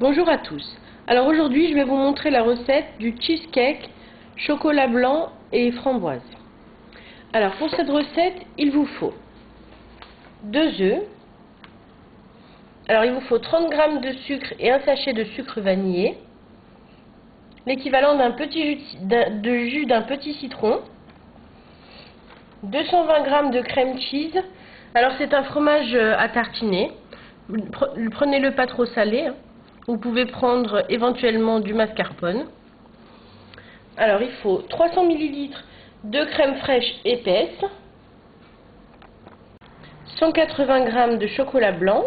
Bonjour à tous. Alors aujourd'hui, je vais vous montrer la recette du cheesecake chocolat blanc et framboise. Alors pour cette recette, il vous faut 2 œufs. Alors il vous faut 30 g de sucre et un sachet de sucre vanillé, l'équivalent d'un petit jus d'un petit citron, 220 g de crème cheese. Alors c'est un fromage à tartiner. Prenez-le pas trop salé. Vous pouvez prendre éventuellement du mascarpone. Alors il faut 300 ml de crème fraîche épaisse, 180 g de chocolat blanc,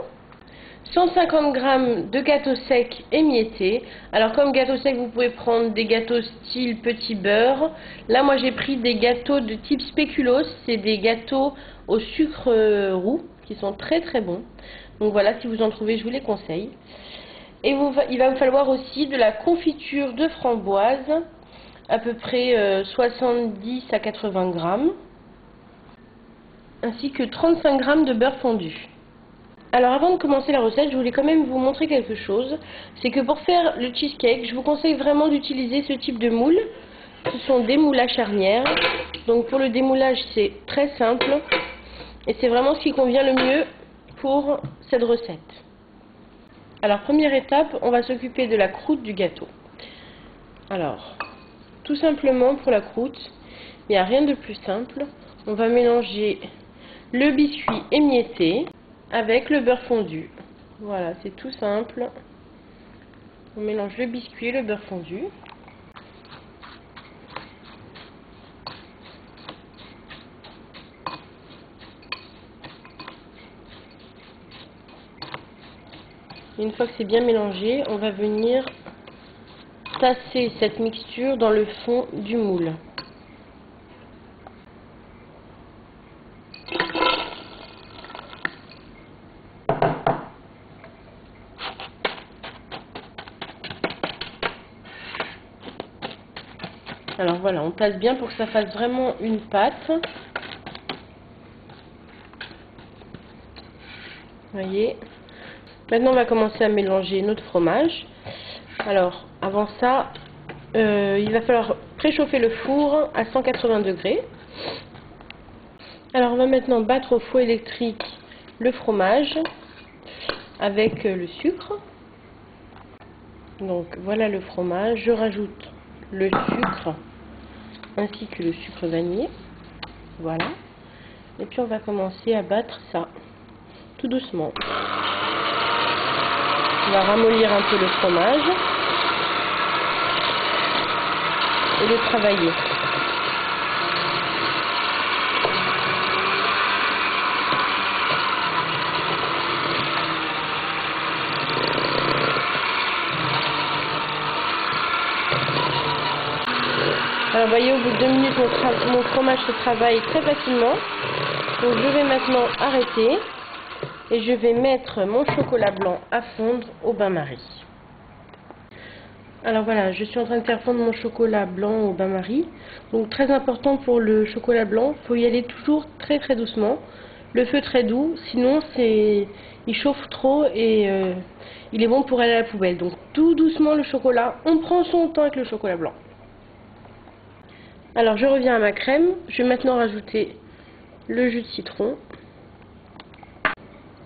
150 g de gâteau sec émietté. Alors comme gâteau sec, vous pouvez prendre des gâteaux style petit beurre. Là moi j'ai pris des gâteaux de type spéculoos, c'est des gâteaux au sucre roux qui sont très très bons. Donc voilà, si vous en trouvez, je vous les conseille. Et il va vous falloir aussi de la confiture de framboise, à peu près 70 à 80 g, ainsi que 35 g de beurre fondu. Alors avant de commencer la recette, je voulais quand même vous montrer quelque chose. C'est que pour faire le cheesecake, je vous conseille vraiment d'utiliser ce type de moule. Ce sont des moules à charnière. Donc pour le démoulage, c'est très simple. Et c'est vraiment ce qui convient le mieux pour cette recette. Alors première étape, on va s'occuper de la croûte du gâteau. Alors, tout simplement pour la croûte, il n'y a rien de plus simple. On va mélanger le biscuit émietté avec le beurre fondu. Voilà, c'est tout simple. On mélange le biscuit et le beurre fondu. Une fois que c'est bien mélangé, on va venir tasser cette mixture dans le fond du moule. Alors voilà, on tasse bien pour que ça fasse vraiment une pâte. Voyez. Maintenant, on va commencer à mélanger notre fromage. Alors, avant ça, il va falloir préchauffer le four à 180 degrés. Alors, on va maintenant battre au fouet électrique le fromage avec le sucre. Donc, voilà le fromage. Je rajoute le sucre ainsi que le sucre vanillé. Voilà. Et puis, on va commencer à battre ça tout doucement. On va ramollir un peu le fromage et le travailler. Alors, vous voyez, au bout de 2 minutes, mon fromage se travaille très facilement. Donc, je vais maintenant arrêter. Et je vais mettre mon chocolat blanc à fondre au bain-marie. Alors voilà, je suis en train de faire fondre mon chocolat blanc au bain-marie. Donc très important pour le chocolat blanc, il faut y aller toujours très très doucement. Le feu très doux, sinon il chauffe trop et il est bon pour aller à la poubelle. Donc tout doucement le chocolat, on prend son temps avec le chocolat blanc. Alors je reviens à ma crème, je vais maintenant rajouter le jus de citron.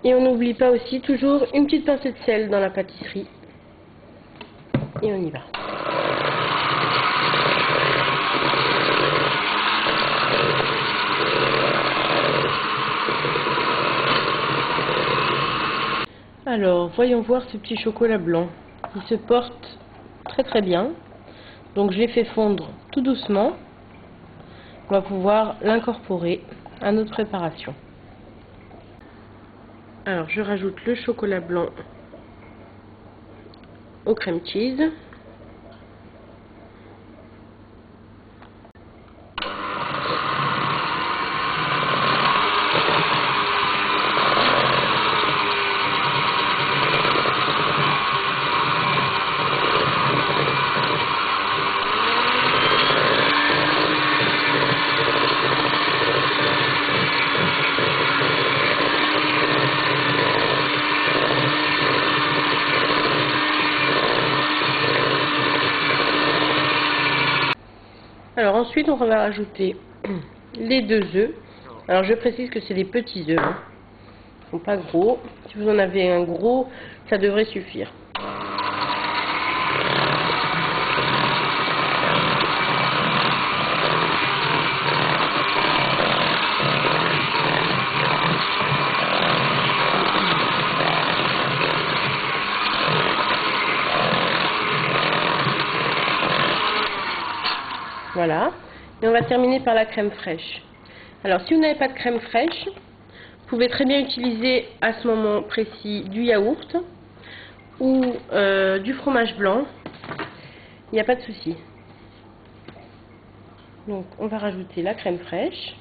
Et on n'oublie pas aussi toujours une petite pincée de sel dans la pâtisserie. Et on y va. Alors, voyons voir ce petit chocolat blanc. Il se porte très très bien. Donc je l'ai fait fondre tout doucement. On va pouvoir l'incorporer à notre préparation. Alors, je rajoute le chocolat blanc au crème cheese. Alors ensuite, on va rajouter les 2 œufs. Alors je précise que c'est des petits œufs, hein. Ils ne sont pas gros. Si vous en avez un gros, ça devrait suffire. Voilà. Et on va terminer par la crème fraîche. Alors si vous n'avez pas de crème fraîche, vous pouvez très bien utiliser à ce moment précis du yaourt ou du fromage blanc. Il n'y a pas de souci. Donc on va rajouter la crème fraîche.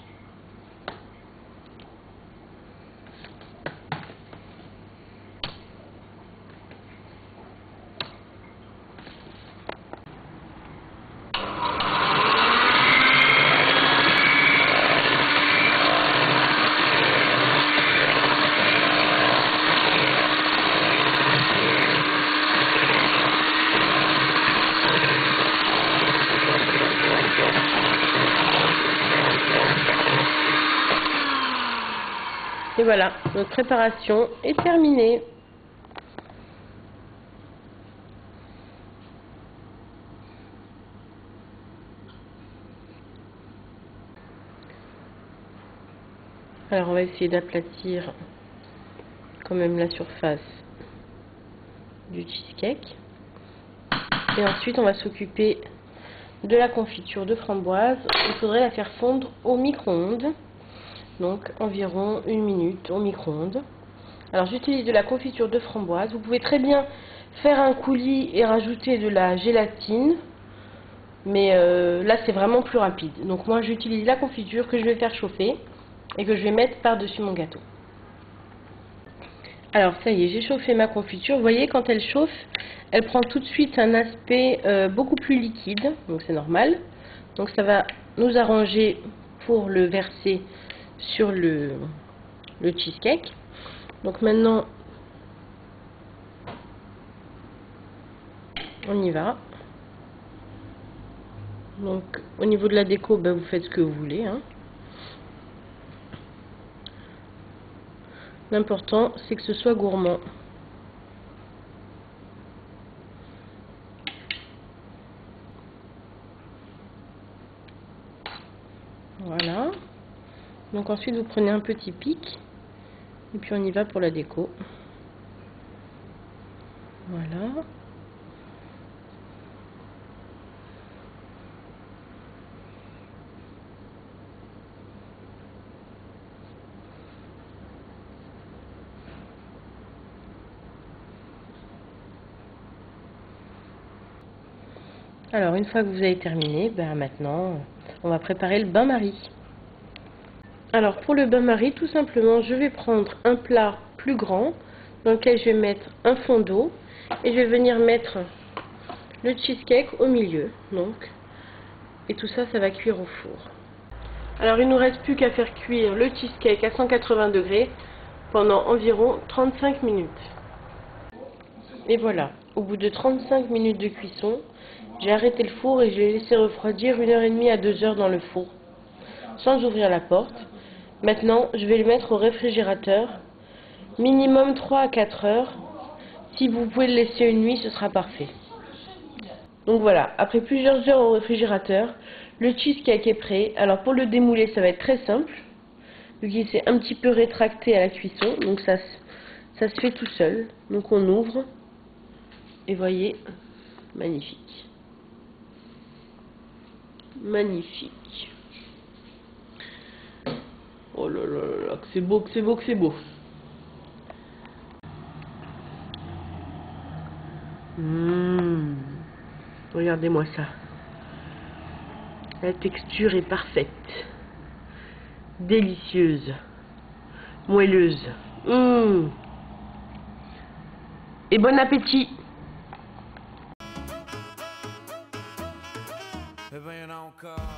Et voilà, notre préparation est terminée. Alors on va essayer d'aplatir quand même la surface du cheesecake. Et ensuite on va s'occuper de la confiture de framboise. Il faudrait la faire fondre au micro-ondes. Donc environ 1 minute au micro-ondes. Alors j'utilise de la confiture de framboise. Vous pouvez très bien faire un coulis et rajouter de la gélatine. Mais là c'est vraiment plus rapide. Donc moi j'utilise la confiture que je vais faire chauffer et que je vais mettre par-dessus mon gâteau. Alors ça y est, j'ai chauffé ma confiture. Vous voyez, quand elle chauffe, elle prend tout de suite un aspect beaucoup plus liquide. Donc c'est normal. Donc ça va nous arranger pour le verser sur le cheesecake. Donc maintenant on y va. Donc au niveau de la déco, ben, vous faites ce que vous voulez, hein. L'important c'est que ce soit gourmand. Voilà. Donc ensuite vous prenez un petit pic et puis on y va pour la déco. Voilà. Alors une fois que vous avez terminé, ben maintenant on va préparer le bain-marie. Alors pour le bain-marie, tout simplement, je vais prendre un plat plus grand dans lequel je vais mettre un fond d'eau et je vais venir mettre le cheesecake au milieu. Donc, et tout ça, ça va cuire au four. Alors il ne nous reste plus qu'à faire cuire le cheesecake à 180 degrés pendant environ 35 minutes. Et voilà, au bout de 35 minutes de cuisson, j'ai arrêté le four et je l'ai laissé refroidir 1h30 à 2h dans le four, sans ouvrir la porte. Maintenant, je vais le mettre au réfrigérateur, minimum 3 à 4 heures. Si vous pouvez le laisser une nuit, ce sera parfait. Donc voilà, après plusieurs heures au réfrigérateur, le cheesecake est prêt. Alors pour le démouler, ça va être très simple, vu qu'il s'est un petit peu rétracté à la cuisson. Donc ça se fait tout seul. Donc on ouvre, et voyez, magnifique. Magnifique. Oh là là là, que c'est beau, que c'est beau, que c'est beau. Regardez-moi ça. La texture est parfaite. Délicieuse. Moelleuse. Et bon appétit. Eh bien encore